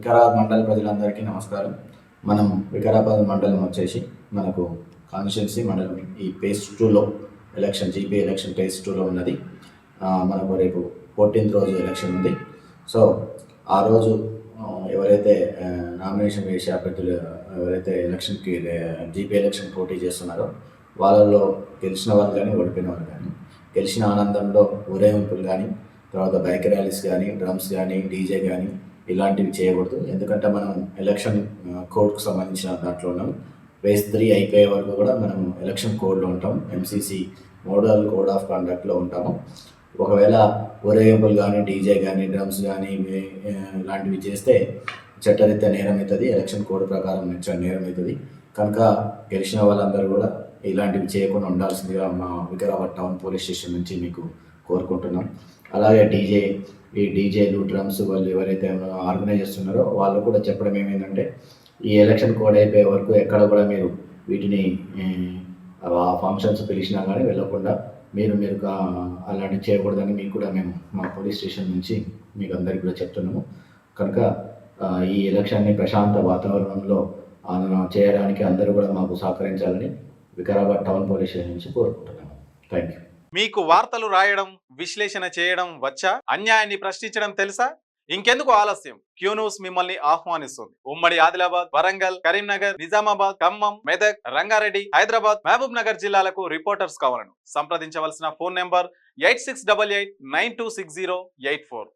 వికారాబాద్ మండల ప్రజలందరికీ నమస్కారం. మనం వికారాబాద్ మండలం వచ్చేసి మనకు కాన్స్టిట్యున్సీ మండలం ఈ ఫేజ్ 2లో ఎలక్షన్ జీపీ ఎలక్షన్ ఫేజ్ 2లో ఉన్నది. మనకు రేపు 14th రోజు ఎలక్షన్ ఉంది. సో ఆ రోజు ఎవరైతే నామినేషన్ వేసే అభ్యర్థులు ఎవరైతే ఎలక్షన్కి జీపీ ఎలక్షన్ పోటీ చేస్తున్నారో వాళ్ళలో గెలిచిన వాళ్ళు కానీ ఓడిపోయిన వాళ్ళు కానీ గెలిచిన ఆనందంలో ఊరేగింపులు కానీ తర్వాత బైక్ ర్యాలీస్ కానీ డ్రమ్స్ కానీ డీజే కానీ ఇలాంటివి చేయకూడదు. ఎందుకంటే మనం ఎలక్షన్ కోడ్కు సంబంధించిన దాంట్లో ఉన్నాం. ఫేజ్ 3 అయిపోయే వరకు కూడా మనం ఎలక్షన్ కోడ్లో ఉంటాం, ఎంసీసీ మోడల్ కోడ్ ఆఫ్ కండక్ట్లో ఉంటాము. ఒకవేళ ఊరేగింపులు కానీ డీజే కానీ డ్రమ్స్ కానీ ఇలాంటివి చేస్తే చట్టరీత్యా నేరం అవుతుంది, ఎలక్షన్ కోడ్ ప్రకారం నేరం అవుతుంది. కనుక గెలిచిన వాళ్ళందరూ కూడా ఇలాంటివి చేయకుండా ఉండాల్సిందిగా మా వికారాబాద్ టౌన్ పోలీస్ స్టేషన్ నుంచి మీకు కోరుకుంటున్నాం. అలాగే ఈ డీజేలు డ్రమ్స్ వాళ్ళు ఎవరైతే ఆర్గనైజ్ చేస్తున్నారో వాళ్ళు కూడా చెప్పడం ఏమైందంటే ఈ ఎలక్షన్ కోడ్ అయిపోయే వరకు ఎక్కడ కూడా మీరు వీటిని ఆ ఫంక్షన్స్ పిలిచినా కానీ వెళ్ళకుండా మీరు అలాంటివి చేయకూడదని మీకు కూడా మేము మా పోలీస్ స్టేషన్ నుంచి మీకు అందరికీ కూడా చెప్తున్నాము. కనుక ఈ ఎలక్షన్ని ప్రశాంత వాతావరణంలో చేయడానికి అందరూ కూడా మాకు సహకరించాలని వికారాబాద్ టౌన్ పోలీస్ స్టేషన్ నుంచి కోరుకుంటున్నాము. Thank you. మీకు వార్తలు రాయడం, విశ్లేషణ చేయడం వచ్చా? అన్యాయాన్ని ప్రశ్నించడం తెలుసా? ఇంకెందుకు ఆలస్యం? క్యూ న్యూస్ మిమ్మల్ని ఆహ్వానిస్తుంది. ఉమ్మడి ఆదిలాబాద్, వరంగల్, కరీంనగర్, నిజామాబాద్, ఖమ్మం, మెదక్, రంగారెడ్డి, హైదరాబాద్, మహబూబ్ నగర్ జిల్లాలకు రిపోర్టర్స్ కావాలను సంప్రదించవలసిన ఫోన్ నెంబర్ 8688926084.